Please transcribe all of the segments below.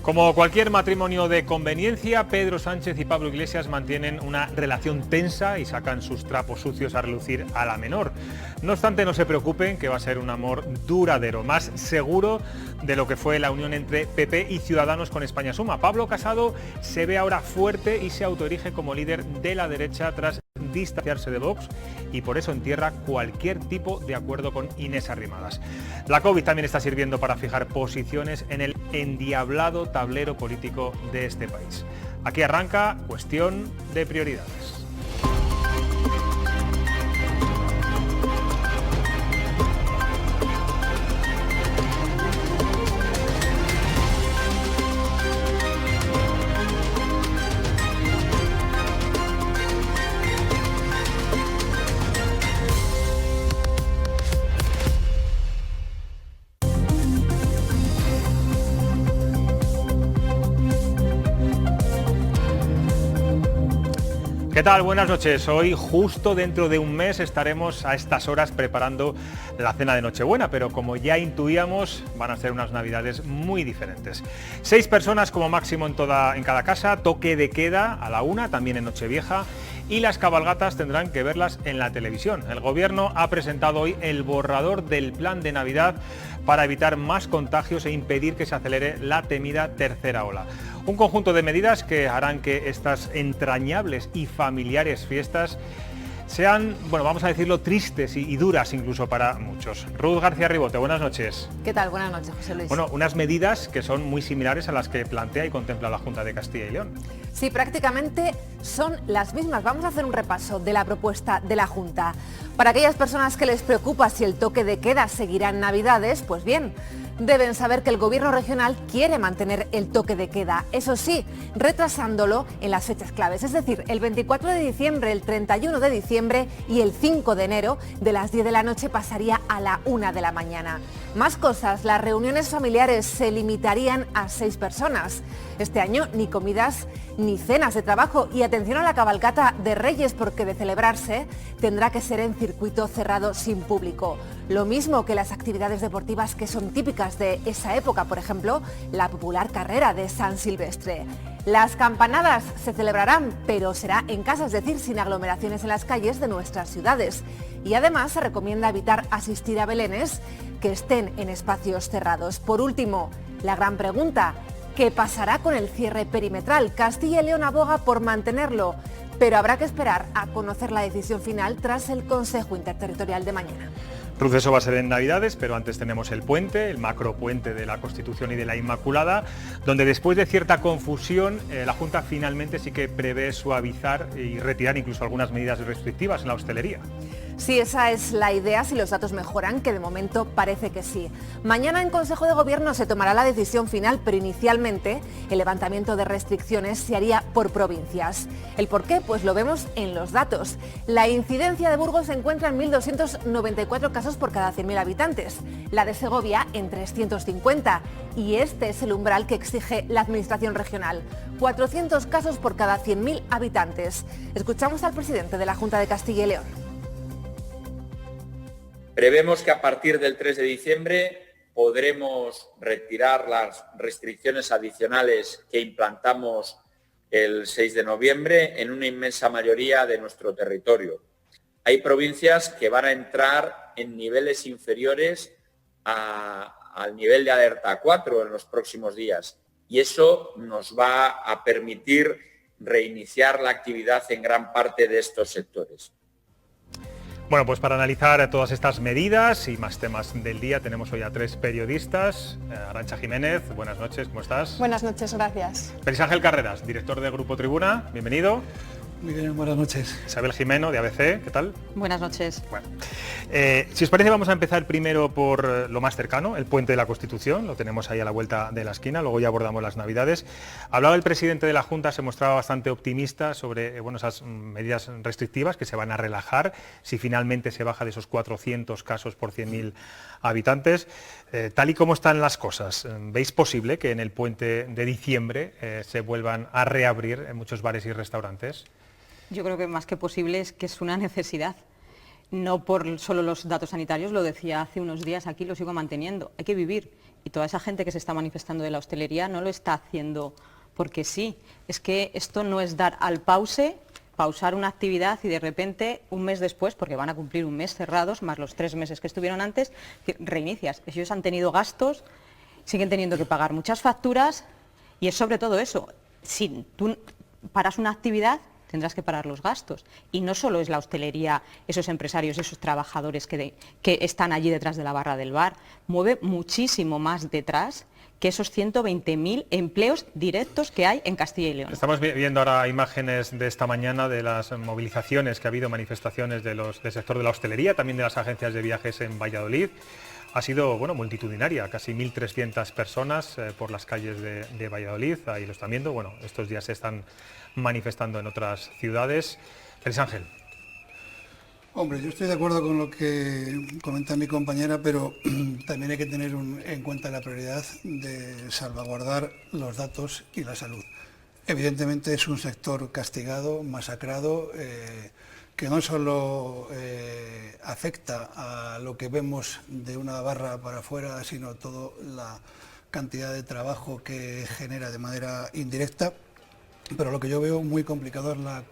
Como cualquier matrimonio de conveniencia, Pedro Sánchez y Pablo Iglesias mantienen una relación tensa y sacan sus trapos sucios a relucir a la menor. No obstante, no se preocupen, que va a ser un amor duradero, más seguro de lo que fue la unión entre PP y Ciudadanos con España Suma. Pablo Casado se ve ahora fuerte y se autoerige como líder de la derecha tras distanciarse de Vox y por eso entierra cualquier tipo de acuerdo con Inés Arrimadas. La COVID también está sirviendo para fijar posiciones en el endiablado tablero político de este país. Aquí arranca Cuestión de Prioridades. ¿Qué tal? Buenas noches. Hoy, justo dentro de un mes, estaremos a estas horas preparando la cena de Nochebuena, pero como ya intuíamos, van a ser unas navidades muy diferentes. 6 personas como máximo en cada casa, toque de queda a la 1, también en Nochevieja, y las cabalgatas tendrán que verlas en la televisión. El Gobierno ha presentado hoy el borrador del plan de Navidad para evitar más contagios e impedir que se acelere la temida tercera ola. Un conjunto de medidas que harán que estas entrañables y familiares fiestas sean, bueno, vamos a decirlo, tristes y duras incluso para muchos. Ruth García Ribote, buenas noches. ¿Qué tal? Buenas noches, José Luis. Bueno, unas medidas que son muy similares a las que plantea y contempla la Junta de Castilla y León. Sí, prácticamente son las mismas. Vamos a hacer un repaso de la propuesta de la Junta. Para aquellas personas que les preocupa si el toque de queda seguirá en Navidades, pues bien, deben saber que el Gobierno regional quiere mantener el toque de queda, eso sí, retrasándolo en las fechas claves, es decir, el 24 de diciembre, el 31 de diciembre y el 5 de enero, de las 10 de la noche pasaría a la 1 de la mañana. Más cosas, las reuniones familiares se limitarían a 6 personas. Este año ni comidas ni cenas de trabajo y atención a la cabalgata de Reyes porque de celebrarse tendrá que ser en circuito cerrado sin público. Lo mismo que las actividades deportivas que son típicas de esa época, por ejemplo, la popular carrera de San Silvestre. Las campanadas se celebrarán, pero será en casa, es decir, sin aglomeraciones en las calles de nuestras ciudades. Y además se recomienda evitar asistir a belenes que estén en espacios cerrados. Por último, la gran pregunta: ¿qué pasará con el cierre perimetral? Castilla y León aboga por mantenerlo, pero habrá que esperar a conocer la decisión final tras el Consejo Interterritorial de mañana. Ruth, eso va a ser en Navidades, pero antes tenemos el puente, el macropuente de la Constitución y de la Inmaculada, donde después de cierta confusión, la Junta finalmente sí que prevé suavizar y retirar incluso algunas medidas restrictivas en la hostelería. Sí, esa es la idea si los datos mejoran, que de momento parece que sí. Mañana en Consejo de Gobierno se tomará la decisión final, pero inicialmente el levantamiento de restricciones se haría por provincias. ¿El por qué? Pues lo vemos en los datos. La incidencia de Burgos se encuentra en 1.294 casos por cada 100.000 habitantes, la de Segovia en 350 y este es el umbral que exige la Administración regional, 400 casos por cada 100.000 habitantes. Escuchamos al presidente de la Junta de Castilla y León. Prevemos que a partir del 3 de diciembre podremos retirar las restricciones adicionales que implantamos el 6 de noviembre en una inmensa mayoría de nuestro territorio. Hay provincias que van a entrar en niveles inferiores al nivel de alerta 4 en los próximos días y eso nos va a permitir reiniciar la actividad en gran parte de estos sectores. Bueno, pues para analizar todas estas medidas y más temas del día tenemos hoy a 3 periodistas. Arantxa Jiménez, buenas noches, ¿cómo estás? Buenas noches, gracias. Félix Ángel Carreras, director de Grupo Tribuna, bienvenido. Muy bien, buenas noches. Isabel Jimeno, de ABC, ¿qué tal? Buenas noches. Bueno, si os parece vamos a empezar primero por lo más cercano, el puente de la Constitución, lo tenemos ahí a la vuelta de la esquina, luego ya abordamos las Navidades. Hablaba el presidente de la Junta, se mostraba bastante optimista sobre esas medidas restrictivas que se van a relajar si finalmente se baja de esos 400 casos por 100.000 habitantes. Tal y como están las cosas, ¿veis posible que en el puente de diciembre se vuelvan a reabrir en muchos bares y restaurantes? Yo creo que más que posible es que es una necesidad, no por solo los datos sanitarios, lo decía hace unos días aquí, lo sigo manteniendo, hay que vivir y toda esa gente que se está manifestando de la hostelería no lo está haciendo porque sí. Es que esto no es dar al pausar una actividad y de repente un mes después, porque van a cumplir un mes cerrados, más los 3 meses que estuvieron antes, reinicias. Ellos han tenido gastos, siguen teniendo que pagar muchas facturas y es sobre todo eso. Si tú paras una actividad, tendrás que parar los gastos. Y no solo es la hostelería, esos empresarios, esos trabajadores que están allí detrás de la barra del bar, mueve muchísimo más detrás que esos 120.000 empleos directos que hay en Castilla y León. Estamos viendo ahora imágenes de esta mañana de las movilizaciones que ha habido, manifestaciones del sector de la hostelería, también de las agencias de viajes en Valladolid. Ha sido multitudinaria, casi 1.300 personas por las calles de Valladolid. Ahí lo están viendo. Bueno, estos días se están manifestando en otras ciudades. Félix Ángel. Hombre, yo estoy de acuerdo con lo que comenta mi compañera, pero también hay que tener en cuenta la prioridad de salvaguardar los datos y la salud. Evidentemente es un sector castigado, masacrado, que no solo afecta a lo que vemos de una barra para afuera, sino toda la cantidad de trabajo que genera de manera indirecta. Pero lo que yo veo muy complicado es la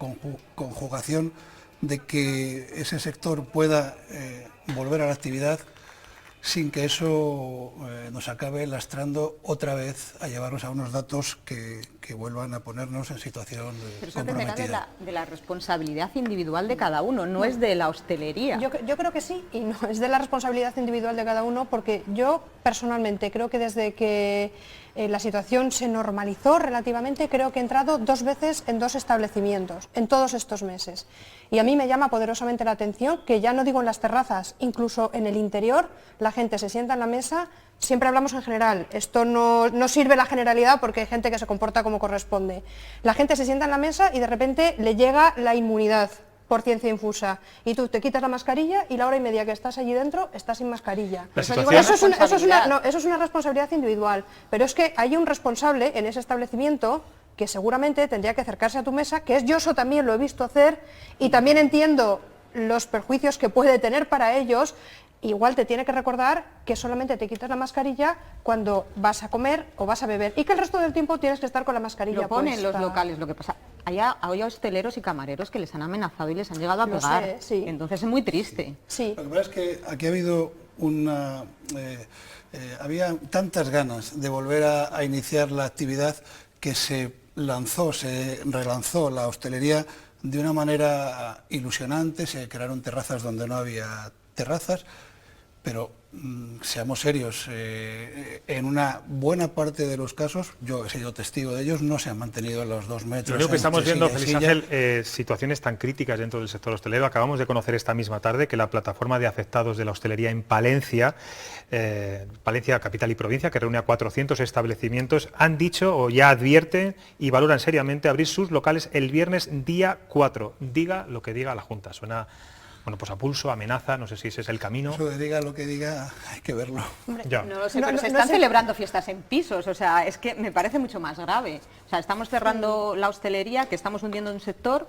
conjugación de que ese sector pueda volver a la actividad sin que eso nos acabe lastrando otra vez a llevarnos a unos datos que vuelvan a ponernos en situación comprometida. Pero eso de la responsabilidad individual de cada uno, no es de la hostelería. Yo creo que sí, y no es de la responsabilidad individual de cada uno, porque yo personalmente creo que desde que la situación se normalizó relativamente, creo que he entrado 2 veces en 2 establecimientos en todos estos meses. Y a mí me llama poderosamente la atención que ya no digo en las terrazas, incluso en el interior, la gente se sienta en la mesa. Siempre hablamos en general, esto no sirve la generalidad porque hay gente que se comporta como corresponde. La gente se sienta en la mesa y de repente le llega la inmunidad por ciencia infusa y tú te quitas la mascarilla y la hora y media que estás allí dentro estás sin mascarilla. Eso es una responsabilidad individual, pero es que hay un responsable en ese establecimiento que seguramente tendría que acercarse a tu mesa, que es yo, eso también lo he visto hacer y también entiendo los perjuicios que puede tener para ellos. Igual te tiene que recordar que solamente te quitas la mascarilla cuando vas a comer o vas a beber y que el resto del tiempo tienes que estar con la mascarilla Lo ponen puesta. los locales, lo que pasa, hay hosteleros y camareros que les han amenazado y les han llegado a Lo pegar, sé, sí. Entonces es muy triste. Sí. Lo que pasa es que aquí ha habido había tantas ganas de volver a iniciar la actividad que se relanzó la hostelería de una manera ilusionante, se crearon terrazas donde no había terrazas, pero seamos serios, en una buena parte de los casos, yo he sido testigo de ellos, no se han mantenido los 2 metros. Lo único que estamos entre viendo, silla y Félix silla. Ángel, situaciones tan críticas dentro del sector hostelero. Acabamos de conocer esta misma tarde que la plataforma de afectados de la hostelería en Palencia, Palencia Capital y Provincia, que reúne a 400 establecimientos, han dicho o ya advierten y valoran seriamente abrir sus locales el viernes día 4. Diga lo que diga la Junta. Suena pues a pulso, amenaza, no sé si ese es el camino. Eso de diga lo que diga, hay que verlo. Ya. No lo sé, pero se están celebrando fiestas en pisos, o sea, es que me parece mucho más grave. O sea, estamos cerrando la hostelería, que estamos hundiendo un sector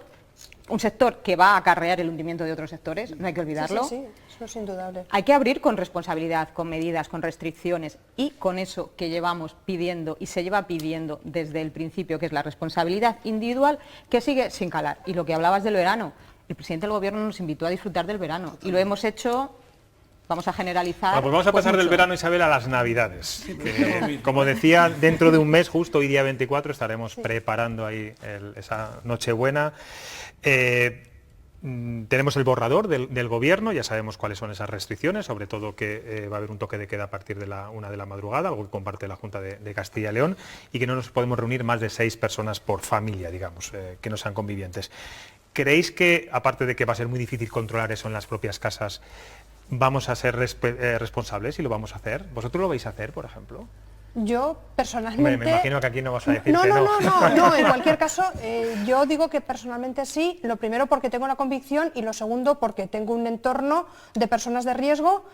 que va a acarrear el hundimiento de otros sectores, no hay que olvidarlo. Sí, eso es indudable. Hay que abrir con responsabilidad, con medidas, con restricciones y con eso que llevamos pidiendo y se lleva pidiendo desde el principio, que es la responsabilidad individual, que sigue sin calar. Y lo que hablabas del verano, el presidente del gobierno nos invitó a disfrutar del verano y lo hemos hecho, vamos a generalizar. Bueno, pues vamos a pasar del verano, Isabel, a las Navidades. Que, como decía, dentro de un mes, justo hoy día 24, estaremos preparando ahí esa Nochebuena. Tenemos el borrador del gobierno, ya sabemos cuáles son esas restricciones, sobre todo que va a haber un toque de queda a partir de la 1 de la madrugada, algo que comparte la Junta de Castilla y León, y que no nos podemos reunir más de 6 personas por familia, digamos, que no sean convivientes. ¿Creéis que, aparte de que va a ser muy difícil controlar eso en las propias casas, vamos a ser responsables y lo vamos a hacer? ¿Vosotros lo vais a hacer, por ejemplo? Yo personalmente... Me imagino que aquí no vas a decir no, que no. No, en cualquier caso, yo digo que personalmente sí, lo primero porque tengo la convicción y lo segundo porque tengo un entorno de personas de riesgo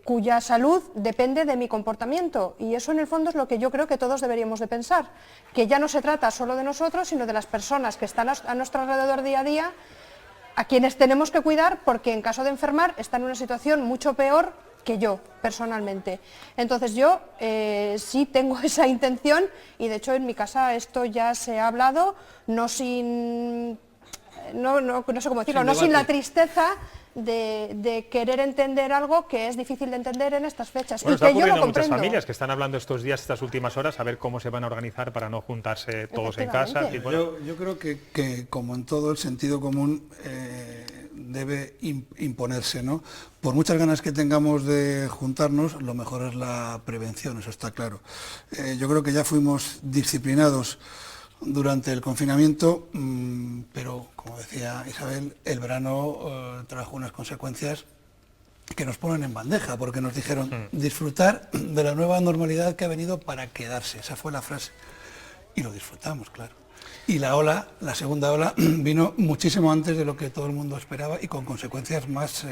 cuya salud depende de mi comportamiento y eso en el fondo es lo que yo creo que todos deberíamos de pensar, que ya no se trata solo de nosotros, sino de las personas que están a nuestro alrededor día a día, a quienes tenemos que cuidar porque en caso de enfermar están en una situación mucho peor que yo, personalmente. Entonces yo sí tengo esa intención y de hecho en mi casa esto ya se ha hablado, no sin, no sé cómo decirlo, no sin la tristeza de querer entender algo que es difícil de entender en estas fechas. Bueno, y está que yo lo ocurriendo muchas comprendo. familias que están hablando estos días, estas últimas horas, a ver cómo se van a organizar para no juntarse todos en casa. Efectivamente. Y bueno, Yo creo que como en todo el sentido común debe imponerse, ¿no? Por muchas ganas que tengamos de juntarnos, lo mejor es la prevención, eso está claro. Yo creo que ya fuimos disciplinados durante el confinamiento, pero como decía Isabel, el verano trajo unas consecuencias que nos ponen en bandeja, porque nos dijeron disfrutar de la nueva normalidad que ha venido para quedarse, esa fue la frase, y lo disfrutamos, claro. Y la segunda ola, vino muchísimo antes de lo que todo el mundo esperaba y con consecuencias más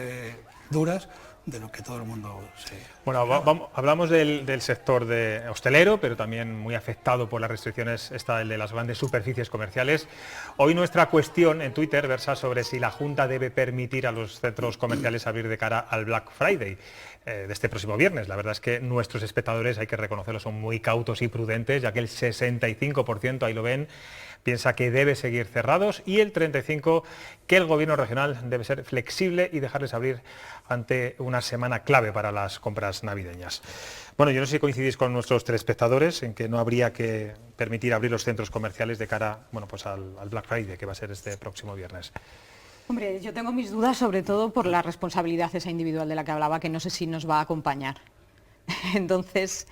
duras de lo que todo el mundo se... Bueno, hablamos del sector de hostelero, pero también muy afectado por las restricciones, el de las grandes superficies comerciales. Hoy nuestra cuestión en Twitter versa sobre si la Junta debe permitir a los centros comerciales abrir de cara al Black Friday de este próximo viernes. La verdad es que nuestros espectadores, hay que reconocerlo, son muy cautos y prudentes, ya que el 65%, ahí lo ven, piensa que debe seguir cerrados y el 35% que el gobierno regional debe ser flexible y dejarles abrir ante una semana clave para las compras navideñas. Bueno, yo no sé si coincidís con nuestros telespectadores en que no habría que permitir abrir los centros comerciales de cara, bueno, pues al Black Friday, que va a ser este próximo viernes. Hombre, yo tengo mis dudas sobre todo por la responsabilidad esa individual de la que hablaba, que no sé si nos va a acompañar. Entonces,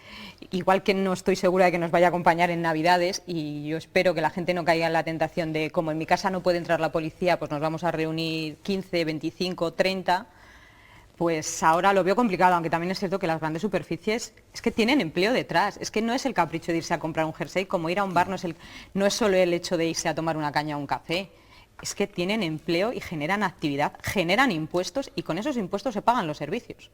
igual que no estoy segura de que nos vaya a acompañar en Navidades, y yo espero que la gente no caiga en la tentación de, como en mi casa no puede entrar la policía, pues nos vamos a reunir 15, 25, 30, pues ahora lo veo complicado, aunque también es cierto que las grandes superficies es que tienen empleo detrás, es que no es el capricho de irse a comprar un jersey, como ir a un bar no es solo el hecho de irse a tomar una caña o un café, es que tienen empleo y generan actividad, generan impuestos y con esos impuestos se pagan los servicios.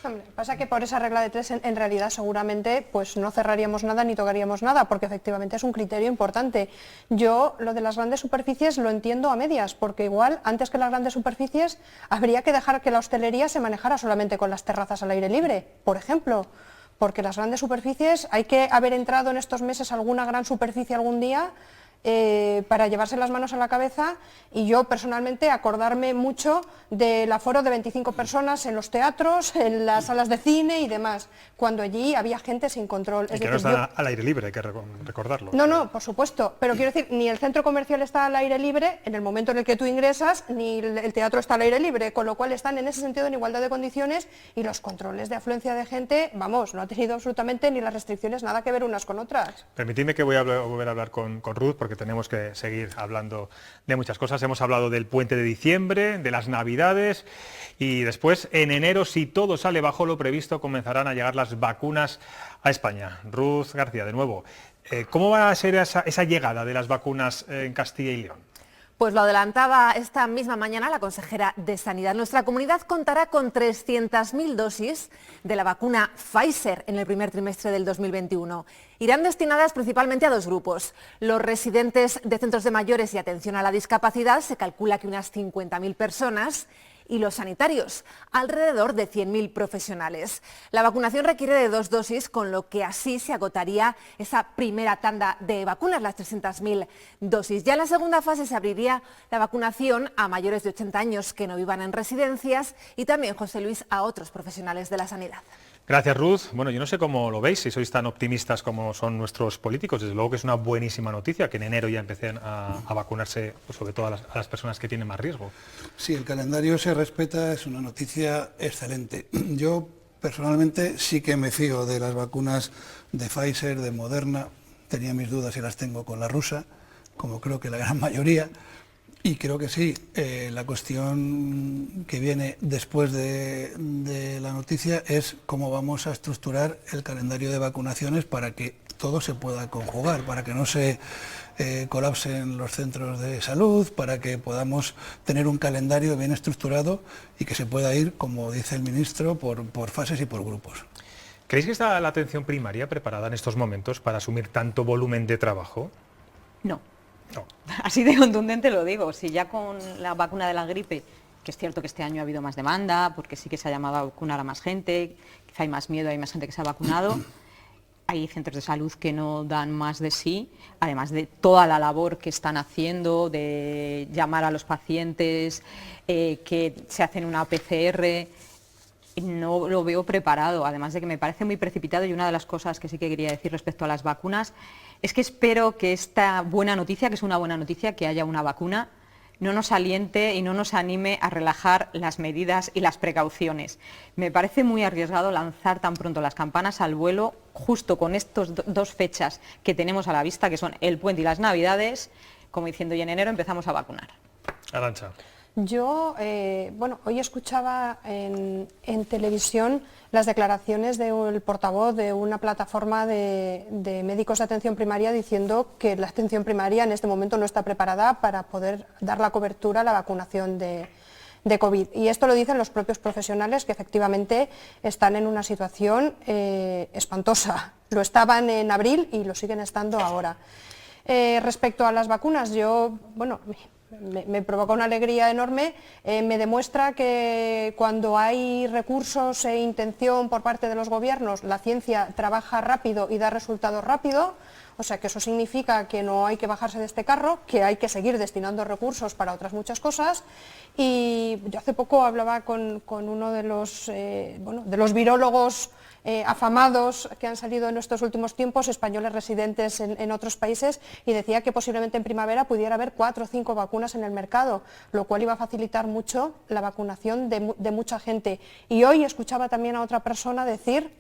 Hombre, pasa que por esa regla de tres en realidad seguramente pues no cerraríamos nada ni tocaríamos nada, porque efectivamente es un criterio importante. Yo lo de las grandes superficies lo entiendo a medias, porque igual antes que las grandes superficies habría que dejar que la hostelería se manejara solamente con las terrazas al aire libre, por ejemplo, porque las grandes superficies hay que haber entrado en estos meses a alguna gran superficie algún día para llevarse las manos a la cabeza, y yo personalmente acordarme mucho del aforo de 25 personas en los teatros, en las salas de cine y demás, cuando allí había gente sin control. Y que no está al aire libre, hay que recordarlo. No, por supuesto, pero quiero decir, ni el centro comercial está al aire libre en el momento en el que tú ingresas, ni el teatro está al aire libre, con lo cual están en ese sentido en igualdad de condiciones, y los controles de afluencia de gente, vamos, no ha tenido absolutamente ni las restricciones nada que ver unas con otras. Permitidme que voy a volver a hablar con Ruth, porque tenemos que seguir hablando de muchas cosas. Hemos hablado del puente de diciembre, de las Navidades, y después, en enero, si todo sale bajo lo previsto, comenzarán a llegar las vacunas a España. Ruth García, de nuevo, ¿cómo va a ser esa llegada de las vacunas en Castilla y León? Pues lo adelantaba esta misma mañana la consejera de Sanidad. Nuestra comunidad contará con 300.000 dosis de la vacuna Pfizer en el primer trimestre del 2021. Irán destinadas principalmente a dos grupos. Los residentes de centros de mayores y atención a la discapacidad, se calcula que unas 50.000 personas, y los sanitarios, alrededor de 100.000 profesionales. La vacunación requiere de 2 dosis, con lo que así se agotaría esa primera tanda de vacunas, las 300.000 dosis. Ya en la segunda fase se abriría la vacunación a mayores de 80 años que no vivan en residencias, y también, José Luis, a otros profesionales de la sanidad. Gracias, Ruth. Bueno, yo no sé cómo lo veis, si sois tan optimistas como son nuestros políticos. Desde luego que es una buenísima noticia que en enero ya empiecen a vacunarse, pues, sobre todo a las personas que tienen más riesgo. Sí, el calendario se respeta, es una noticia excelente. Yo personalmente sí que me fío de las vacunas de Pfizer, de Moderna. Tenía mis dudas y las tengo con la rusa, como creo que la gran mayoría. Y creo que sí, la cuestión que viene después de la noticia es cómo vamos a estructurar el calendario de vacunaciones para que todo se pueda conjugar, para que no se colapsen los centros de salud, para que podamos tener un calendario bien estructurado y que se pueda ir, como dice el ministro, por fases y por grupos. ¿Creéis que está la atención primaria preparada en estos momentos para asumir tanto volumen de trabajo? No. Así de contundente lo digo, si ya con la vacuna de la gripe que es cierto que este año ha habido más demanda, porque sí que se ha llamado a vacunar a más gente, quizá hay más miedo, hay más gente que se ha vacunado. Hay centros de salud que no dan más de sí, además de toda la labor que están haciendo, de llamar a los pacientes, que se hacen una PCR. No lo veo preparado, además de que me parece muy precipitado, y una de las cosas que sí que quería decir respecto a las vacunas es que espero que esta buena noticia, que es una buena noticia, que haya una vacuna, no nos aliente y no nos anime a relajar las medidas y las precauciones. Me parece muy arriesgado lanzar tan pronto las campanas al vuelo, justo con estas dos fechas que tenemos a la vista, que son el puente y las Navidades, como diciendo, y en enero empezamos a vacunar. Arantxa. Yo, hoy escuchaba en televisión las declaraciones del portavoz de una plataforma de médicos de atención primaria diciendo que la atención primaria en este momento no está preparada para poder dar la cobertura a la vacunación de COVID. Y esto lo dicen los propios profesionales, que efectivamente están en una situación espantosa. Lo estaban en abril y lo siguen estando ahora. Respecto a las vacunas, me provoca una alegría enorme, me demuestra que cuando hay recursos e intención por parte de los gobiernos, la ciencia trabaja rápido y da resultados rápido, o sea que eso significa que no hay que bajarse de este carro, que hay que seguir destinando recursos para otras muchas cosas. Y yo hace poco hablaba con uno de los virólogos afamados que han salido en estos últimos tiempos, españoles residentes en otros países, y decía que posiblemente en primavera pudiera haber 4 o 5 vacunas en el mercado, lo cual iba a facilitar mucho la vacunación de mucha gente. Y hoy escuchaba también a otra persona decir,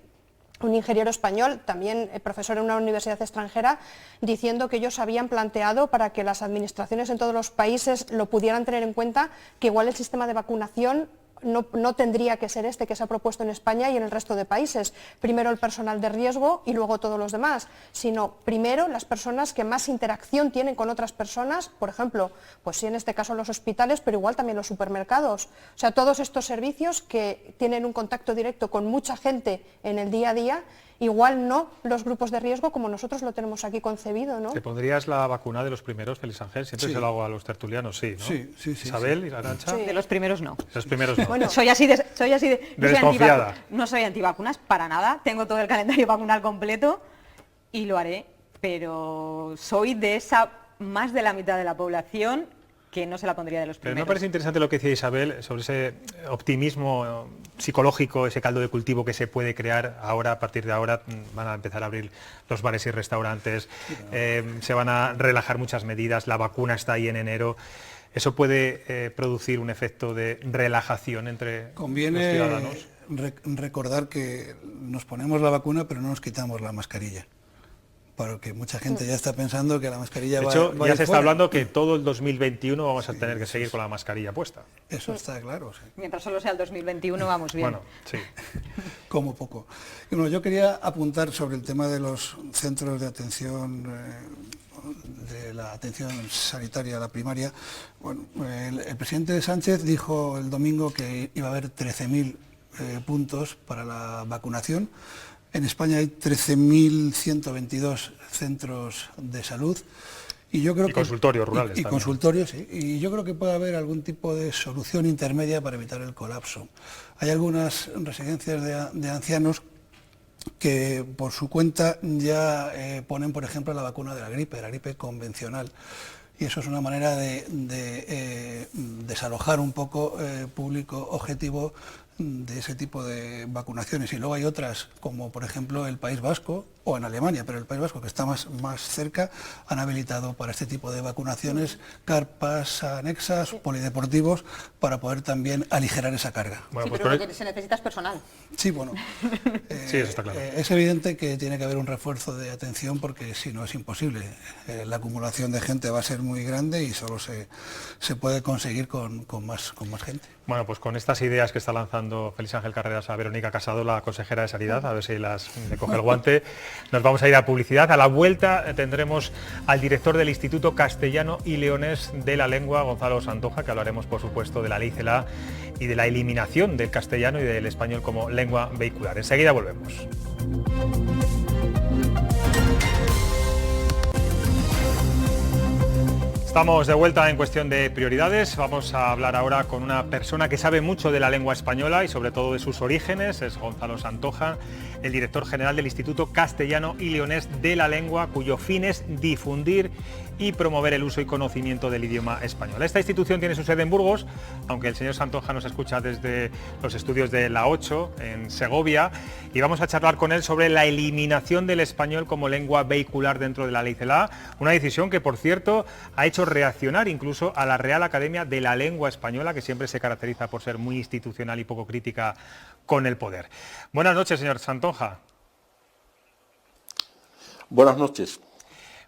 un ingeniero español, también profesor en una universidad extranjera, diciendo que ellos habían planteado, para que las administraciones en todos los países lo pudieran tener en cuenta, que igual el sistema de vacunación no tendría que ser este que se ha propuesto en España y en el resto de países. Primero el personal de riesgo y luego todos los demás, sino primero las personas que más interacción tienen con otras personas, por ejemplo, pues sí, en este caso los hospitales, pero igual también los supermercados. O sea, todos estos servicios que tienen un contacto directo con mucha gente en el día a día, igual no los grupos de riesgo como nosotros lo tenemos aquí concebido, ¿no? ¿Te pondrías la vacuna de los primeros, Félix Ángel? Siempre Sí. se lo hago a los tertulianos, sí, ¿no? Sí. Isabel y Arantxa. Sí. De los primeros no. Los primeros no. Bueno, Soy así de desconfiada. No soy antivacunas para nada, tengo todo el calendario vacunal completo y lo haré, pero soy de esa más de la mitad de la población que no se la pondría de los Pero primeros. me parece interesante lo que decía Isabel sobre ese optimismo psicológico, ese caldo de cultivo que se puede crear ahora. A partir de ahora van a empezar a abrir los bares y restaurantes, se van a relajar muchas medidas, la vacuna está ahí en enero. ¿Eso puede producir un efecto de relajación entre los ciudadanos? Recordar que nos ponemos la vacuna pero no nos quitamos la mascarilla. Porque mucha gente ya está pensando que la mascarilla De va hecho, a ya ir se está fuera. hablando que todo el 2021 vamos a tener que seguir con la mascarilla puesta. Eso está claro, sí. Mientras solo sea el 2021 vamos bien. Bueno, sí. Como poco. Y bueno, yo quería apuntar sobre el tema de los centros de atención, de la atención sanitaria, la primaria. Bueno, el presidente Sánchez dijo el domingo que iba a haber 13.000 puntos para la vacunación. En España hay 13.122 centros de salud. Y yo creo que consultorios rurales y también. consultorios, sí. Y yo creo que puede haber algún tipo de solución intermedia para evitar el colapso. Hay algunas residencias de ancianos que por su cuenta ya ponen, por ejemplo, la vacuna de la gripe convencional. Y eso es una manera de desalojar un poco público objetivo de ese tipo de vacunaciones. Y luego hay otras, como por ejemplo el País Vasco o en Alemania, pero el País Vasco, que está más cerca, han habilitado para este tipo de vacunaciones carpas anexas, polideportivos, para poder también aligerar esa carga. Bueno, Sí, pues pero con lo que se necesita es personal. Sí, bueno, Sí, eso está claro. es evidente que tiene que haber un refuerzo de atención porque si no es imposible. La acumulación de gente va a ser muy grande y solo se puede conseguir con más gente. Bueno, pues con estas ideas que está lanzando Félix Ángel Carreras a Verónica Casado, la consejera de Sanidad, a ver si le coge el guante, nos vamos a ir a publicidad. A la vuelta tendremos al director del Instituto Castellano y Leonés de la Lengua, Gonzalo Santoja, que hablaremos, por supuesto, de la ley CELA y de la eliminación del castellano y del español como lengua vehicular. Enseguida volvemos. Estamos de vuelta en Cuestión de Prioridades. Vamos a hablar ahora con una persona que sabe mucho de la lengua española y sobre todo de sus orígenes. Es Gonzalo Santonja, el director general del Instituto Castellano y Leonés de la Lengua, cuyo fin es difundir y promover el uso y conocimiento del idioma español. Esta institución tiene su sede en Burgos, aunque el señor Santonja nos escucha desde los estudios de la 8 en Segovia, y vamos a charlar con él sobre la eliminación del español como lengua vehicular dentro de la ley CELA, una decisión que, por cierto, ha hecho reaccionar incluso a la Real Academia de la Lengua Española, que siempre se caracteriza por ser muy institucional y poco crítica con el poder. Buenas noches, señor Santonja. Buenas noches.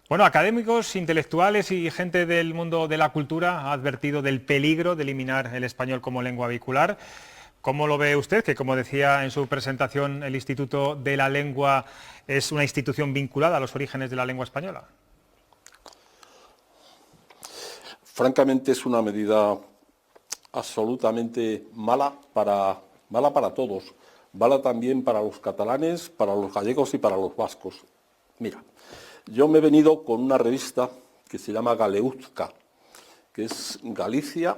Bueno, académicos, intelectuales y gente del mundo de la cultura ha advertido del peligro de eliminar el español como lengua vehicular. ¿Cómo lo ve usted? Que, como decía en su presentación, el Instituto de la Lengua es una institución vinculada a los orígenes de la lengua española. Francamente, es una medida absolutamente mala para todos. Mala también para los catalanes, para los gallegos y para los vascos. Mira, yo me he venido con una revista que se llama Galeuzka, que es Galicia,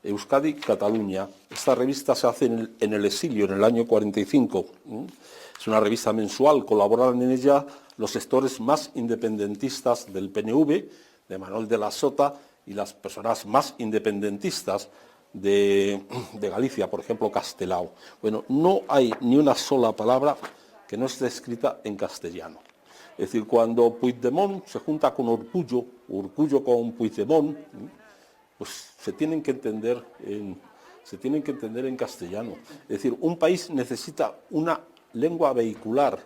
Euskadi, Cataluña. Esta revista se hace en el exilio, en el año 45. Es una revista mensual, colaboran en ella los sectores más independentistas del PNV, de Manuel de la Sota, y las personas más independentistas de Galicia, por ejemplo, Castelao. Bueno, no hay ni una sola palabra que no esté escrita en castellano. Es decir, cuando Puigdemont se junta con Urkullu, Urkullu con Puigdemont, pues se tienen que entender en castellano. Es decir, un país necesita una lengua vehicular,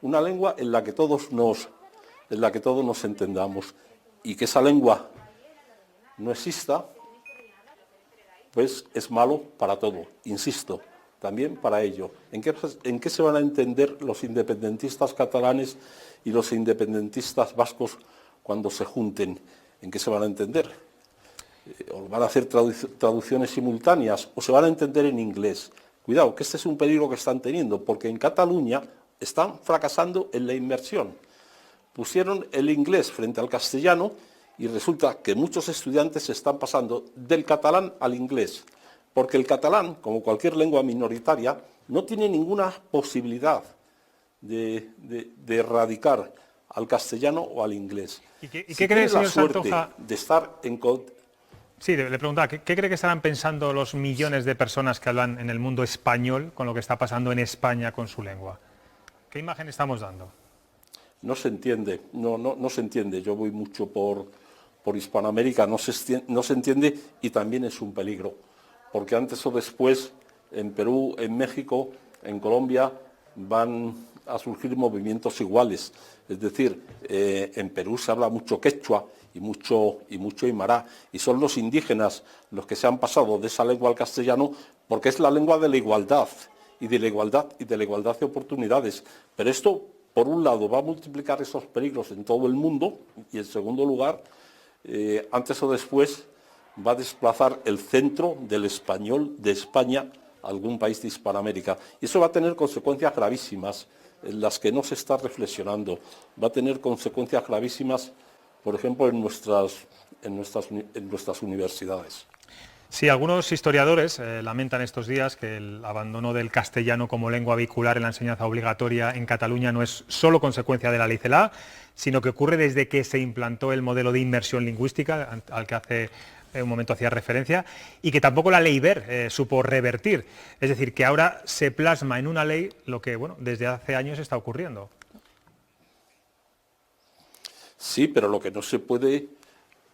una lengua en la que todos nos entendamos, y que esa lengua no exista, pues es malo para todo, insisto, también para ello. ¿En qué se van a entender los independentistas catalanes y los independentistas vascos cuando se junten? ¿En qué se van a entender? ¿O van a hacer traducciones simultáneas o se van a entender en inglés? Cuidado, que este es un peligro que están teniendo, porque en Cataluña están fracasando en la inmersión. Pusieron el inglés frente al castellano y resulta que muchos estudiantes se están pasando del catalán al inglés, porque el catalán, como cualquier lengua minoritaria, no tiene ninguna posibilidad de erradicar al castellano o al inglés. ¿Y qué cree, señor Santonja, de estar en... Sí, le preguntaba, ¿qué cree que estarán pensando los millones de personas que hablan en el mundo español con lo que está pasando en España con su lengua? ¿Qué imagen estamos dando? No se entiende, no se entiende. Yo voy mucho por Hispanoamérica, no se entiende, y también es un peligro, porque antes o después en Perú, en México, en Colombia van a surgir movimientos iguales. Es decir, en Perú se habla mucho quechua y mucho aymara, y son los indígenas los que se han pasado de esa lengua al castellano, porque es la lengua de la igualdad y de la igualdad de oportunidades. Pero esto, por un lado, va a multiplicar esos peligros en todo el mundo, y en segundo lugar, antes o después va a desplazar el centro del español de España a algún país de Hispanoamérica. Y eso va a tener consecuencias gravísimas, en las que no se está reflexionando. Va a tener consecuencias gravísimas, por ejemplo, en nuestras universidades. Sí, algunos historiadores lamentan estos días que el abandono del castellano como lengua vehicular en la enseñanza obligatoria en Cataluña no es solo consecuencia de la ley CELA, sino que ocurre desde que se implantó el modelo de inmersión lingüística al que hace un momento hacía referencia, y que tampoco la ley Wert supo revertir. Es decir, que ahora se plasma en una ley lo que, bueno, desde hace años está ocurriendo. Sí, pero lo que no se puede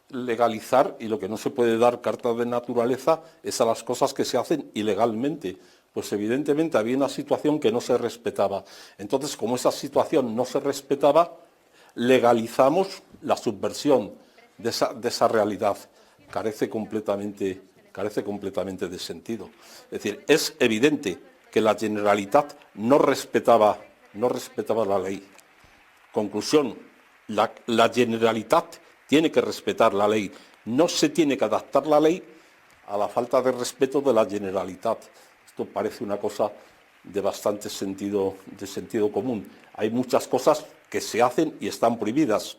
legalizar y lo que no se puede dar carta de naturaleza es a las cosas que se hacen ilegalmente. Pues evidentemente había una situación que no se respetaba. Entonces, como esa situación no se respetaba, legalizamos la subversión de esa realidad. Carece completamente de sentido. Es decir, es evidente que la Generalitat no respetaba la ley. Conclusión, la Generalitat tiene que respetar la ley. No se tiene que adaptar la ley a la falta de respeto de la Generalitat. Esto parece una cosa de bastante sentido común. Hay muchas cosas que se hacen y están prohibidas.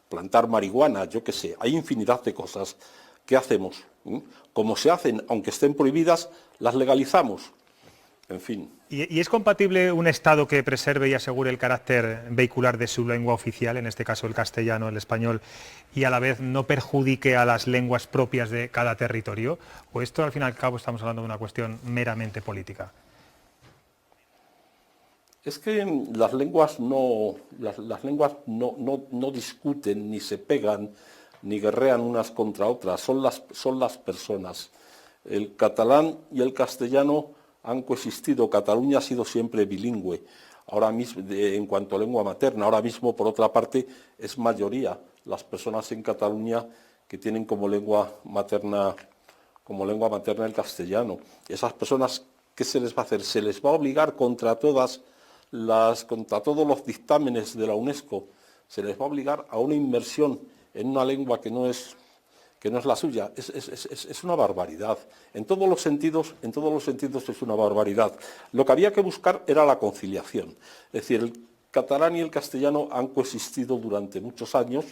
plantar marihuana, yo qué sé, hay infinidad de cosas. ¿Qué hacemos? Como se hacen, aunque estén prohibidas, las legalizamos. En fin. ¿Y es compatible un Estado que preserve y asegure el carácter vehicular de su lengua oficial, en este caso el castellano, el español, y a la vez no perjudique a las lenguas propias de cada territorio? ¿O esto, al fin y al cabo, estamos hablando de una cuestión meramente política? Es que las lenguas no discuten, ni se pegan, ni guerrean unas contra otras, son las personas. El catalán y el castellano han coexistido. Cataluña ha sido siempre bilingüe, ahora mismo, en cuanto a lengua materna. Ahora mismo, por otra parte, es mayoría las personas en Cataluña que tienen como lengua materna el castellano. Esas personas, ¿qué se les va a hacer? Se les va a obligar contra todos los dictámenes de la UNESCO, se les va a obligar a una inmersión en una lengua que no es la suya. Es una barbaridad. En todos los sentidos es una barbaridad. Lo que había que buscar era la conciliación. Es decir, el catalán y el castellano han coexistido durante muchos años.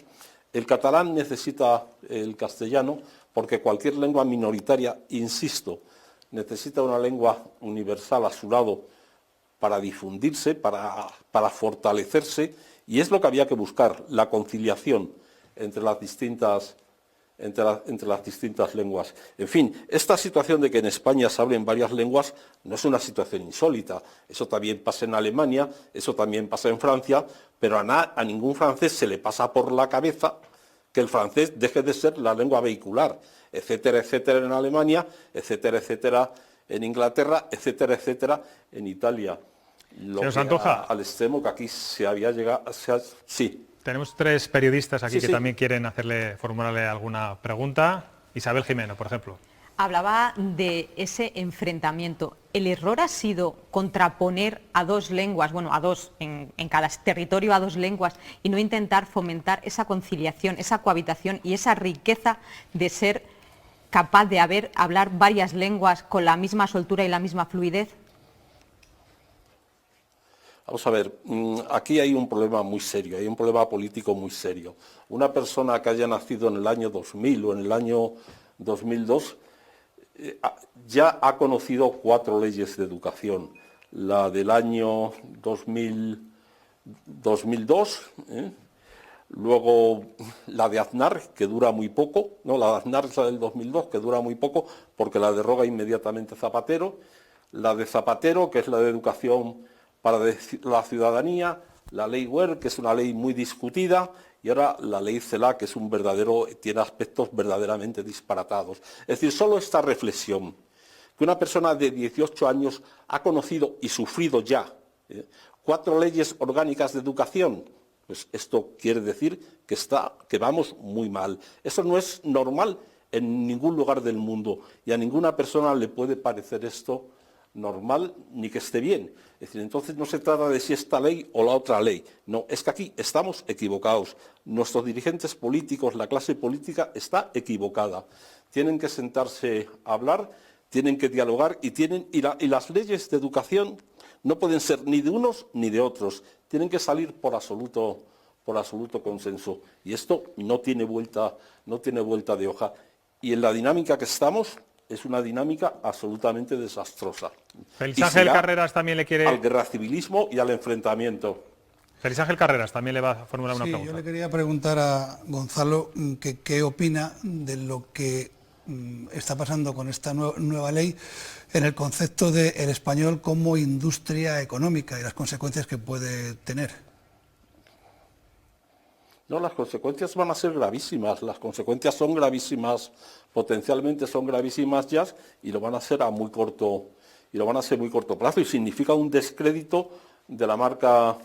El catalán necesita el castellano porque cualquier lengua minoritaria, insisto, necesita una lengua universal a su lado para difundirse, para fortalecerse, y es lo que había que buscar, la conciliación entre las distintas lenguas. En fin, esta situación de que en España se hablen varias lenguas no es una situación insólita. Eso también pasa en Alemania, eso también pasa en Francia, pero a ningún francés se le pasa por la cabeza que el francés deje de ser la lengua vehicular, etcétera, etcétera en Alemania, etcétera, etcétera en Inglaterra, etcétera, etcétera en Italia. ¿Se os antoja? Al extremo que aquí se había llegado... Sí. Tenemos 3 periodistas aquí que sí. también quieren formularle alguna pregunta. Isabel Jimeno, por ejemplo. Hablaba de ese enfrentamiento. ¿El error ha sido contraponer a 2 lenguas, bueno, a 2, en cada territorio a 2 lenguas, y no intentar fomentar esa conciliación, esa cohabitación y esa riqueza de ser capaz de hablar varias lenguas con la misma soltura y la misma fluidez? Vamos a ver, aquí hay un problema muy serio, hay un problema político muy serio. Una persona que haya nacido en el año 2000 o en el año 2002 ya ha conocido 4 leyes de educación. La del año 2002, luego la de Aznar, que dura muy poco, no, la de Aznar es la del 2002, que dura muy poco porque la deroga inmediatamente Zapatero, la de Zapatero, que es la de educación para la ciudadanía, la ley Wert, que es una ley muy discutida, y ahora la ley Celaá, que tiene aspectos verdaderamente disparatados. Es decir, solo esta reflexión, que una persona de 18 años ha conocido y sufrido ya 4 leyes orgánicas de educación, pues esto quiere decir que vamos muy mal. Eso no es normal en ningún lugar del mundo, y a ninguna persona le puede parecer esto normal ni que esté bien. Es decir, entonces no se trata de si esta ley o la otra ley. No, es que aquí estamos equivocados. Nuestros dirigentes políticos, la clase política está equivocada. Tienen que sentarse a hablar, tienen que dialogar y las leyes de educación no pueden ser ni de unos ni de otros. Tienen que salir por absoluto consenso. Y esto no tiene vuelta de hoja. Y en la dinámica que estamos es una dinámica absolutamente desastrosa. Félix Ángel Carreras también le quiere... Al guerra civilismo y al enfrentamiento. Félix Ángel Carreras también le va a formular una pregunta. Yo le quería preguntar a Gonzalo qué opina de lo que está pasando con esta nueva ley en el concepto del español como industria económica y las consecuencias que puede tener. No, las consecuencias van a ser gravísimas, las consecuencias son gravísimas, potencialmente son gravísimas ya, y lo van a hacer a muy corto plazo, y significa un descrédito de la marca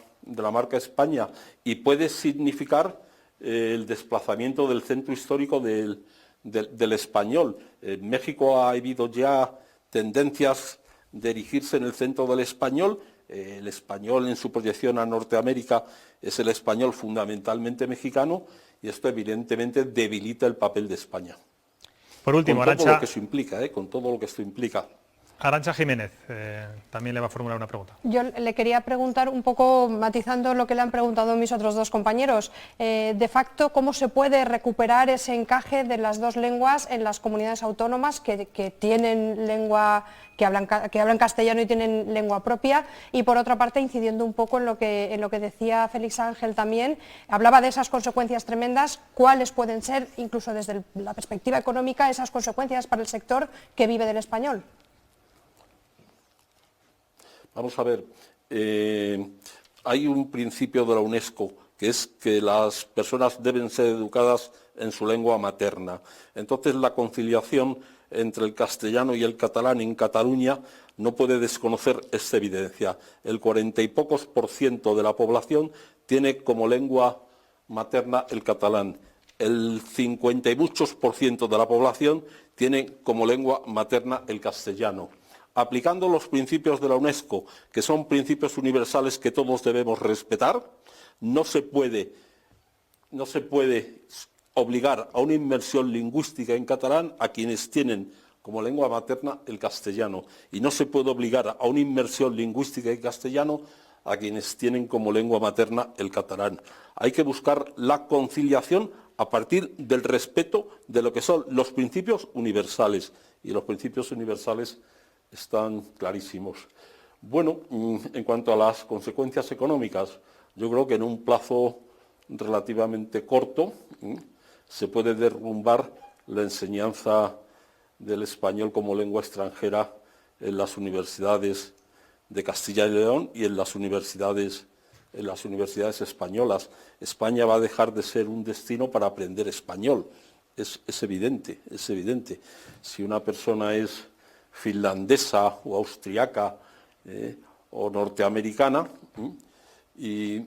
España, y puede significar el desplazamiento del centro histórico del español. En México ha habido ya tendencias de erigirse en el centro del español. El español en su proyección a Norteamérica es el español fundamentalmente mexicano, y esto evidentemente debilita el papel de España. Por último, con todo lo que eso implica, con todo lo que esto implica. Arantxa Jiménez también le va a formular una pregunta. Yo le quería preguntar un poco, matizando lo que le han preguntado mis otros dos compañeros, de facto, ¿cómo se puede recuperar ese encaje de las dos lenguas en las comunidades autónomas que tienen lengua, que hablan castellano y tienen lengua propia? Y por otra parte, incidiendo un poco en lo que decía Félix Ángel también, hablaba de esas consecuencias tremendas. ¿Cuáles pueden ser, incluso desde la perspectiva económica, esas consecuencias para el sector que vive del español? Vamos a ver, hay un principio de la UNESCO que es que las personas deben ser educadas en su lengua materna. Entonces la conciliación entre el castellano y el catalán en Cataluña no puede desconocer esta evidencia. El 40 y pocos % de la población tiene como lengua materna el catalán. El 50 y muchos % de la población tiene como lengua materna el castellano. Aplicando los principios de la UNESCO, que son principios universales que todos debemos respetar, no se puede obligar a una inmersión lingüística en catalán a quienes tienen como lengua materna el castellano, y no se puede obligar a una inmersión lingüística en castellano a quienes tienen como lengua materna el catalán. Hay que buscar la conciliación a partir del respeto de lo que son los principios universales, y los principios universales están clarísimos. Bueno, en cuanto a las consecuencias económicas, yo creo que en un plazo relativamente corto se puede derrumbar la enseñanza del español como lengua extranjera en las universidades de Castilla y León y en las universidades españolas. España va a dejar de ser un destino para aprender español. Es evidente, es evidente. Si una persona es finlandesa o austriaca o norteamericana y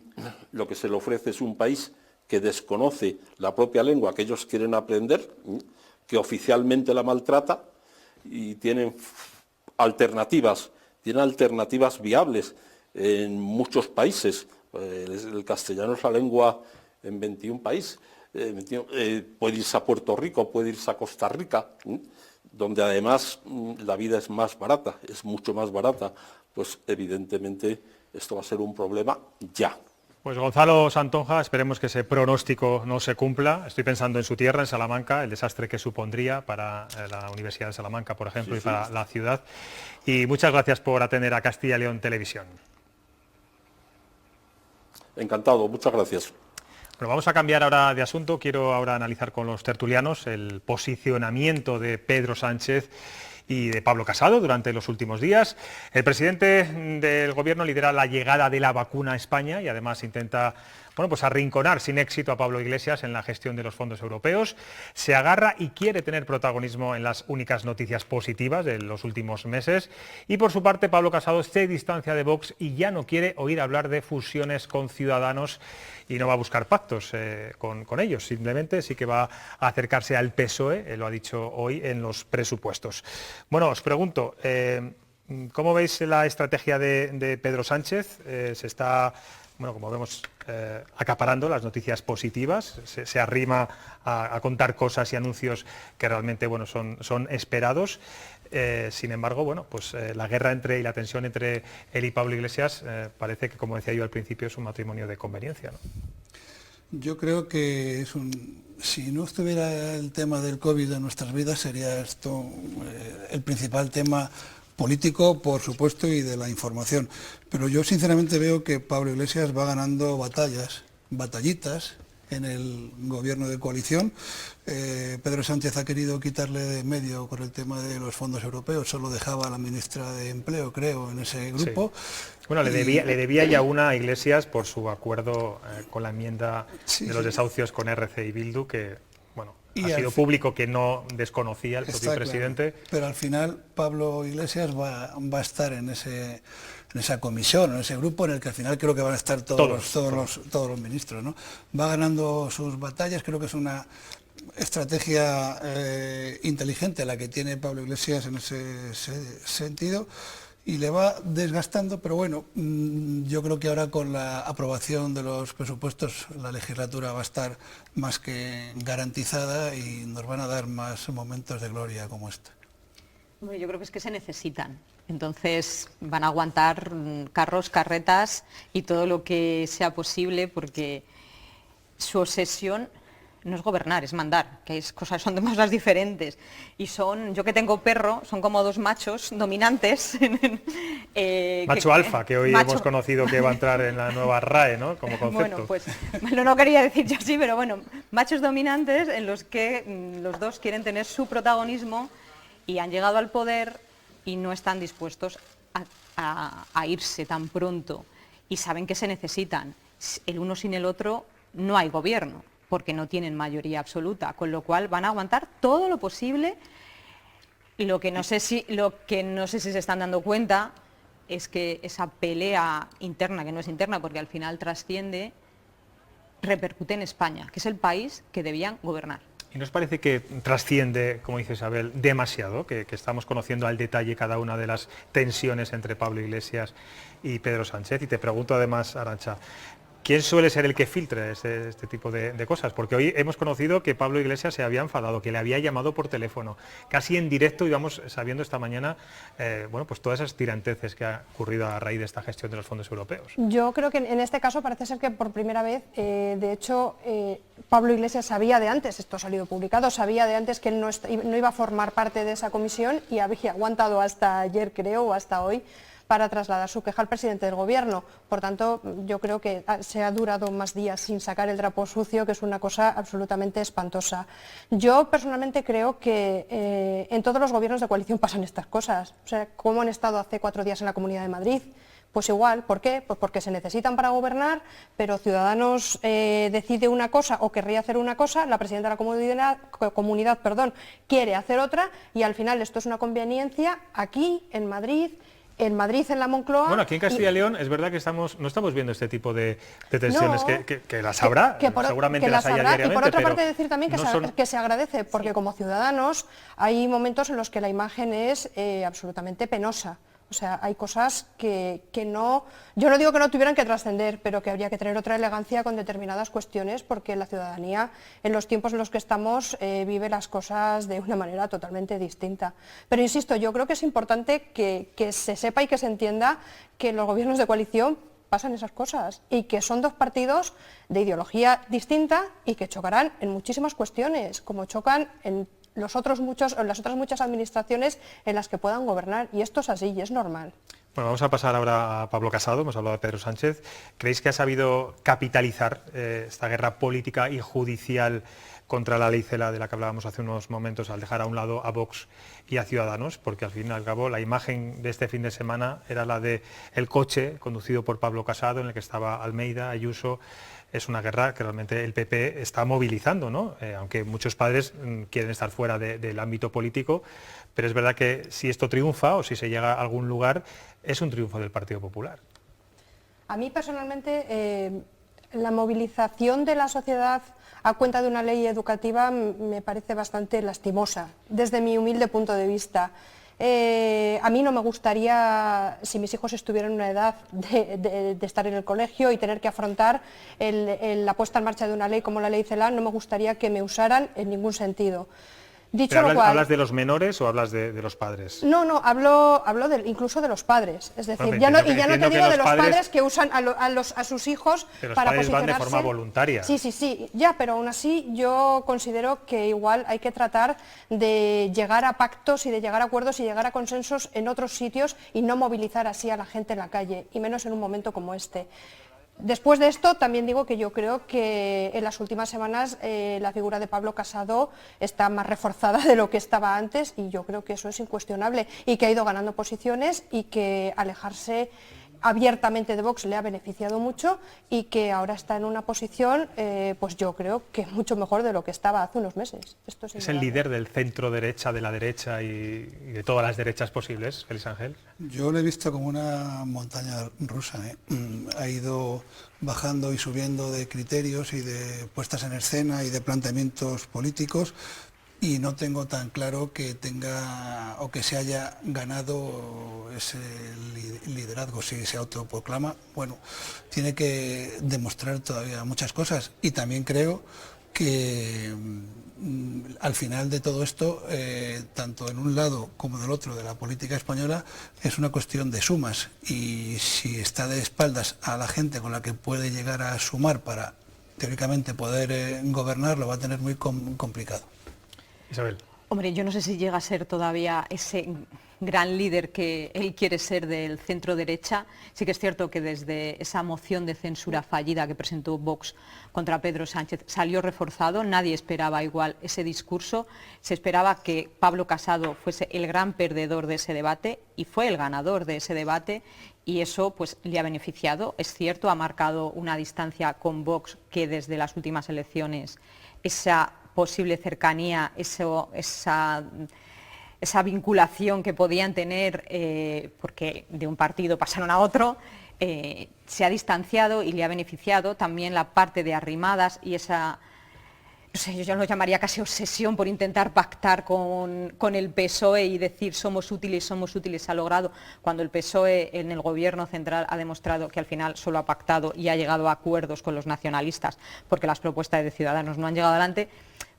lo que se le ofrece es un país que desconoce la propia lengua que ellos quieren aprender, que oficialmente la maltrata, y tienen alternativas viables en muchos países. El castellano es la lengua en 21 países. Puede irse a Puerto Rico, puede irse a Costa Rica, donde además la vida es más barata, es mucho más barata. Pues evidentemente esto va a ser un problema ya. Pues Gonzalo Santonja, esperemos que ese pronóstico no se cumpla. Estoy pensando en su tierra, en Salamanca, el desastre que supondría para la Universidad de Salamanca, por ejemplo, y para la ciudad. Y muchas gracias por atender a Castilla y León Televisión. Encantado, muchas gracias. Bueno, vamos a cambiar ahora de asunto. Quiero ahora analizar con los tertulianos el posicionamiento de Pedro Sánchez y de Pablo Casado durante los últimos días. El presidente del gobierno lidera la llegada de la vacuna a España y además intenta, bueno, pues arrinconar sin éxito a Pablo Iglesias en la gestión de los fondos europeos. Se agarra y quiere tener protagonismo en las únicas noticias positivas de los últimos meses. Y por su parte, Pablo Casado se distancia de Vox y ya no quiere oír hablar de fusiones con Ciudadanos y no va a buscar pactos con ellos. Simplemente sí que va a acercarse al PSOE, lo ha dicho hoy en los presupuestos. Bueno, os pregunto, ¿cómo veis la estrategia de Pedro Sánchez? Se está, bueno, como vemos, acaparando las noticias positivas, se arrima a contar cosas y anuncios que realmente, bueno, son esperados. Sin embargo, bueno, pues la guerra y la tensión entre él y Pablo Iglesias parece que, como decía yo al principio, es un matrimonio de conveniencia, ¿no? Yo creo que si no estuviera el tema del COVID en nuestras vidas, sería esto el principal tema político, por supuesto, y de la información. Pero yo sinceramente veo que Pablo Iglesias va ganando batallitas en el gobierno de coalición. Pedro Sánchez ha querido quitarle de medio con el tema de los fondos europeos, solo dejaba a la ministra de Empleo, creo, en ese grupo. Sí. Bueno, le debía ya una a Iglesias por su acuerdo con la enmienda de los desahucios con RC y Bildu, que, bueno, ha sido público que no desconocía el propio presidente. Claro, pero al final Pablo Iglesias va a estar en esa comisión, en ese grupo en el que al final creo que van a estar todos los ministros, ¿no? Va ganando sus batallas, creo que es una estrategia inteligente la que tiene Pablo Iglesias en ese sentido, y le va desgastando, pero bueno, yo creo que ahora con la aprobación de los presupuestos la legislatura va a estar más que garantizada y nos van a dar más momentos de gloria como este. Hombre, yo creo que es que se necesitan. Entonces van a aguantar carros, carretas y todo lo que sea posible, porque su obsesión no es gobernar, es mandar, que es cosas, son demasiado diferentes. Y yo que tengo perro, son como dos machos dominantes. Macho alfa, que hoy hemos conocido que va a entrar en la nueva RAE, ¿no? Como concepto. Bueno, pues no quería decir yo así, pero bueno, machos dominantes en los que los dos quieren tener su protagonismo y han llegado al poder y no están dispuestos a irse tan pronto y saben que se necesitan. El uno sin el otro no hay gobierno, porque no tienen mayoría absoluta, con lo cual van a aguantar todo lo posible. Lo que no sé si se están dando cuenta es que esa pelea interna, que no es interna porque al final trasciende, repercute en España, que es el país que debían gobernar. ¿Y nos parece que trasciende, como dice Isabel, demasiado, que estamos conociendo al detalle cada una de las tensiones entre Pablo Iglesias y Pedro Sánchez? Y te pregunto además, Arantxa, ¿quién suele ser el que filtre este tipo de cosas? Porque hoy hemos conocido que Pablo Iglesias se había enfadado, que le había llamado por teléfono, casi en directo, íbamos sabiendo esta mañana, bueno, pues todas esas tiranteces que ha ocurrido a raíz de esta gestión de los fondos europeos. Yo creo que en este caso parece ser que por primera vez, de hecho, Pablo Iglesias sabía de antes, esto ha salido publicado, sabía de antes que él no iba a formar parte de esa comisión y había aguantado hasta ayer, creo, o hasta hoy, para trasladar su queja al presidente del Gobierno. Por tanto, yo creo que se ha durado más días sin sacar el trapo sucio, que es una cosa absolutamente espantosa. Yo personalmente creo que en todos los gobiernos de coalición pasan estas cosas. O sea, como han estado hace 4 días en la Comunidad de Madrid, pues igual. ¿Por qué? Pues porque se necesitan para gobernar, pero Ciudadanos decide una cosa o querría hacer una cosa, la presidenta de la comunidad quiere hacer otra, y al final esto es una conveniencia aquí, en Madrid, en la Moncloa. Bueno, aquí en Castilla y León es verdad que no estamos viendo este tipo de tensiones, no, que las habrá, seguramente las haya diariamente. Y por otra parte decir también que se agradece, porque como Ciudadanos hay momentos en los que la imagen es absolutamente penosa. O sea, hay cosas que no, yo no digo que no tuvieran que trascender, pero que habría que tener otra elegancia con determinadas cuestiones, porque la ciudadanía, en los tiempos en los que estamos, vive las cosas de una manera totalmente distinta. Pero insisto, yo creo que es importante que se sepa y que se entienda que en los gobiernos de coalición pasan esas cosas y que son dos partidos de ideología distinta y que chocarán en muchísimas cuestiones, como chocan en las otras muchas administraciones en las que puedan gobernar, y esto es así y es normal. Bueno, vamos a pasar ahora a Pablo Casado, hemos hablado de Pedro Sánchez. ¿Creéis que ha sabido capitalizar esta guerra política y judicial contra la ley CELA de la que hablábamos hace unos momentos, al dejar a un lado a Vox y a Ciudadanos? Porque al fin y al cabo la imagen de este fin de semana era la de el coche conducido por Pablo Casado, en el que estaba Almeida, Ayuso. Es una guerra que realmente el PP está movilizando, ¿no? Aunque muchos padres quieren estar fuera del ámbito político, pero es verdad que si esto triunfa o si se llega a algún lugar, es un triunfo del Partido Popular. A mí personalmente la movilización de la sociedad a cuenta de una ley educativa me parece bastante lastimosa, desde mi humilde punto de vista. A mí no me gustaría, si mis hijos estuvieran en una edad de estar en el colegio y tener que afrontar la puesta en marcha de una ley como la ley CELA, no me gustaría que me usaran en ningún sentido. Dicho lo cual, ¿hablas de los menores o hablas de los padres? No, hablo incluso de los padres. Es decir, bueno, ya no te digo de los padres que usan a sus hijos para posicionarse. Los padres van de forma voluntaria. Sí, ya, pero aún así yo considero que igual hay que tratar de llegar a pactos y de llegar a acuerdos y llegar a consensos en otros sitios y no movilizar así a la gente en la calle, y menos en un momento como este. Después de esto, también digo que yo creo que en las últimas semanas la figura de Pablo Casado está más reforzada de lo que estaba antes, y yo creo que eso es incuestionable, y que ha ido ganando posiciones, y que alejarse abiertamente de Vox le ha beneficiado mucho, y que ahora está en una posición, pues yo creo que mucho mejor de lo que estaba hace unos meses. Esto es el líder del centro derecha, de la derecha y de todas las derechas posibles, Félix Ángel. Yo lo he visto como una montaña rusa, ¿eh? Ha ido bajando y subiendo de criterios y de puestas en escena y de planteamientos políticos, y no tengo tan claro que tenga o que se haya ganado ese liderazgo. Si se autoproclama, bueno, tiene que demostrar todavía muchas cosas, y también creo que al final de todo esto, tanto en un lado como del otro de la política española, es una cuestión de sumas, y si está de espaldas a la gente con la que puede llegar a sumar para teóricamente poder gobernar, lo va a tener muy complicado. Isabel. Hombre, yo no sé si llega a ser todavía ese gran líder que él quiere ser del centro derecha. Sí que es cierto que desde esa moción de censura fallida que presentó Vox contra Pedro Sánchez salió reforzado. Nadie esperaba igual ese discurso. Se esperaba que Pablo Casado fuese el gran perdedor de ese debate y fue el ganador de ese debate, y eso pues le ha beneficiado. Es cierto, ha marcado una distancia con Vox que desde las últimas elecciones esa posible cercanía, esa vinculación que podían tener, porque de un partido pasaron a otro, se ha distanciado y le ha beneficiado también la parte de Arrimadas y esa, no sé, yo ya lo llamaría casi obsesión por intentar pactar con el PSOE y decir somos útiles, ha logrado, cuando el PSOE en el gobierno central ha demostrado que al final solo ha pactado y ha llegado a acuerdos con los nacionalistas porque las propuestas de Ciudadanos no han llegado adelante.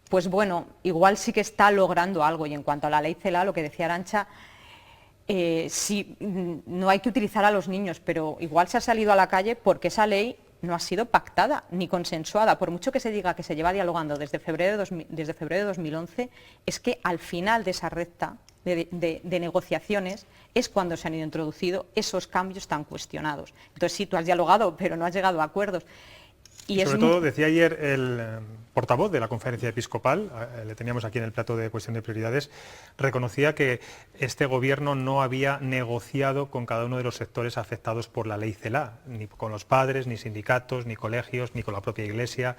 Pues bueno, igual sí que está logrando algo. Y en cuanto a la ley Celaá, lo que decía Arantxa, sí, no hay que utilizar a los niños, pero igual se ha salido a la calle porque esa ley no ha sido pactada ni consensuada. Por mucho que se diga que se lleva dialogando desde febrero de 2011, es que al final de esa recta de negociaciones es cuando se han ido introducido esos cambios tan cuestionados. Entonces sí, tú has dialogado, pero no has llegado a acuerdos. Y sobre todo, decía ayer el portavoz de la Conferencia Episcopal, le teníamos aquí en el plato de cuestión de prioridades, reconocía que este gobierno no había negociado con cada uno de los sectores afectados por la ley Celaá, ni con los padres, ni sindicatos, ni colegios, ni con la propia Iglesia.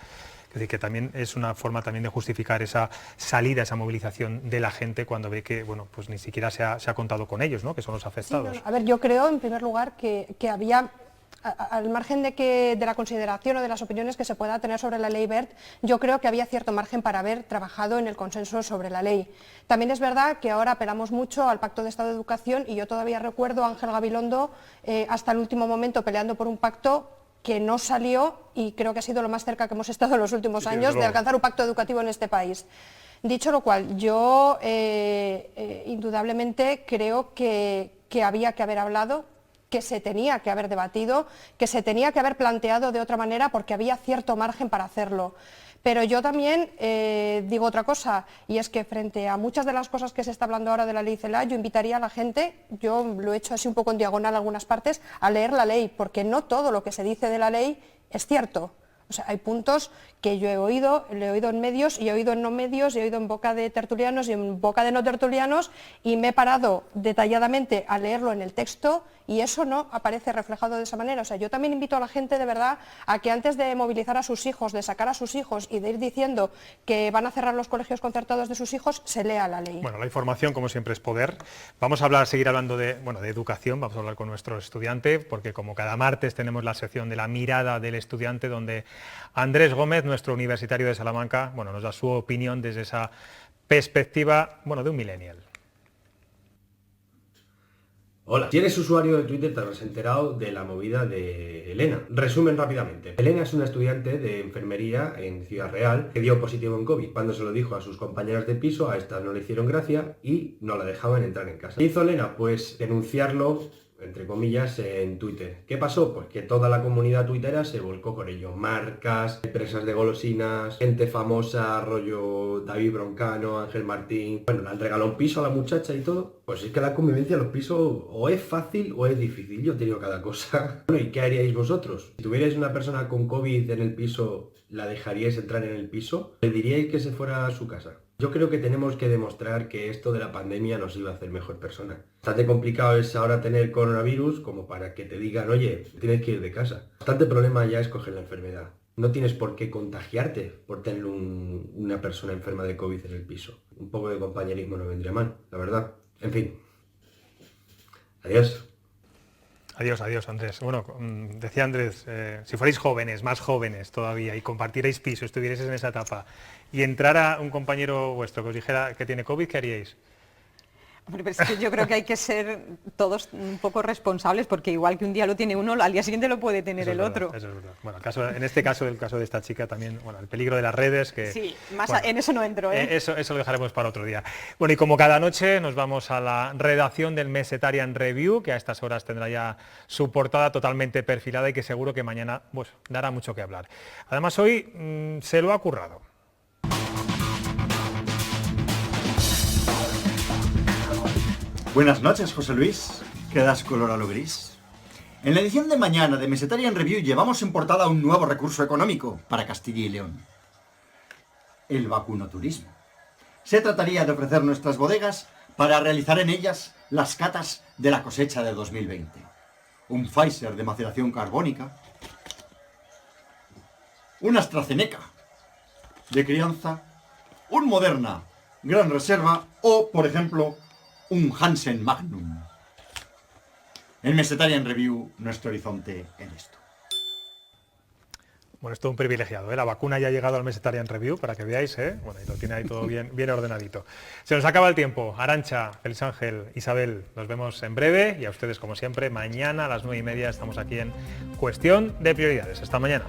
Es decir, que también es una forma también de justificar esa salida, esa movilización de la gente cuando ve que, bueno, pues ni siquiera se ha contado con ellos, ¿no?, que son los afectados. Sí, no, a ver, yo creo, en primer lugar, que había, al margen de la consideración o de las opiniones que se pueda tener sobre la ley Wert, yo creo que había cierto margen para haber trabajado en el consenso sobre la ley. También es verdad que ahora apelamos mucho al Pacto de Estado de Educación, y yo todavía recuerdo a Ángel Gabilondo hasta el último momento peleando por un pacto que no salió, y creo que ha sido lo más cerca que hemos estado en los últimos años de alcanzar un pacto educativo en este país. Dicho lo cual, yo indudablemente creo que había que haber hablado, que se tenía que haber debatido, que se tenía que haber planteado de otra manera, porque había cierto margen para hacerlo. Pero yo también digo otra cosa, y es que frente a muchas de las cosas que se está hablando ahora de la ley Celaá, yo invitaría a la gente, yo lo he hecho así un poco en diagonal algunas partes, a leer la ley, porque no todo lo que se dice de la ley es cierto. O sea, hay puntos que yo he oído en medios, y he oído en no medios, y he oído en boca de tertulianos y en boca de no tertulianos, y me he parado detalladamente a leerlo en el texto, y eso no aparece reflejado de esa manera. O sea, yo también invito a la gente de verdad a que antes de movilizar a sus hijos, de sacar a sus hijos y de ir diciendo que van a cerrar los colegios concertados de sus hijos, se lea la ley. Bueno, la información, como siempre, es poder. Vamos a seguir hablando de educación, vamos a hablar con nuestro estudiante, porque como cada martes tenemos la sección de la mirada del estudiante, donde Andrés Gómez, nuestro universitario de Salamanca, bueno, nos da su opinión desde esa perspectiva, bueno, de un millennial. Hola, si eres usuario de Twitter te habrás enterado de la movida de Elena. Resumen rápidamente. Elena es una estudiante de enfermería en Ciudad Real que dio positivo en COVID. Cuando se lo dijo a sus compañeras de piso, a estas no le hicieron gracia y no la dejaban entrar en casa. ¿Qué hizo Elena? Pues denunciarlo, entre comillas, en Twitter. ¿Qué pasó? Pues que toda la comunidad tuitera se volcó con ello. Marcas, empresas de golosinas, gente famosa, rollo David Broncano, Ángel Martín. Bueno, le han regalado un piso a la muchacha y todo. Pues es que la convivencia en los pisos o es fácil o es difícil. Yo he tenido cada cosa. Bueno, ¿y qué haríais vosotros? Si tuvierais una persona con COVID en el piso, ¿la dejaríais entrar en el piso? ¿Le diríais que se fuera a su casa? Yo creo que tenemos que demostrar que esto de la pandemia nos iba a hacer mejor persona. Bastante complicado es ahora tener coronavirus como para que te digan, oye, tienes que ir de casa. Bastante problema ya es coger la enfermedad. No tienes por qué contagiarte por tener una persona enferma de COVID en el piso. Un poco de compañerismo no vendría mal, la verdad. En fin. Adiós. Adiós, adiós, Andrés. Bueno, decía Andrés, si fuerais jóvenes, más jóvenes todavía, y compartierais piso, estuvierais en esa etapa, y entrara un compañero vuestro que os dijera que tiene COVID, ¿qué haríais? Hombre, pero es que yo creo que hay que ser todos un poco responsables, porque igual que un día lo tiene uno, al día siguiente lo puede tener el otro. Eso es verdad. Bueno, en este caso, el caso de esta chica también, bueno, el peligro de las redes, que... Sí, en eso no entro, ¿eh? Eso lo dejaremos para otro día. Bueno, y como cada noche nos vamos a la redacción del Mesetarian Review, que a estas horas tendrá ya su portada totalmente perfilada y que seguro que mañana pues, dará mucho que hablar. Además, hoy se lo ha currado. Buenas noches, José Luis. ¿Qué das color a lo gris? En la edición de mañana de Mesetarian Review llevamos en portada un nuevo recurso económico para Castilla y León. El vacunoturismo. Se trataría de ofrecer nuestras bodegas para realizar en ellas las catas de la cosecha de 2020. Un Pfizer de maceración carbónica, un AstraZeneca de crianza, un Moderna Gran Reserva o, por ejemplo, un Hansen Magnum. En Mesetarian Review, nuestro horizonte en esto. Bueno, es todo un privilegiado, ¿eh? La vacuna ya ha llegado al Mesetarian Review, para que veáis, ¿eh? Bueno, y lo tiene ahí todo bien ordenadito. Se nos acaba el tiempo. Arantxa, Félix Ángel, Isabel, nos vemos en breve y a ustedes, como siempre, mañana a las 9:30 estamos aquí en Cuestión de Prioridades. Hasta mañana.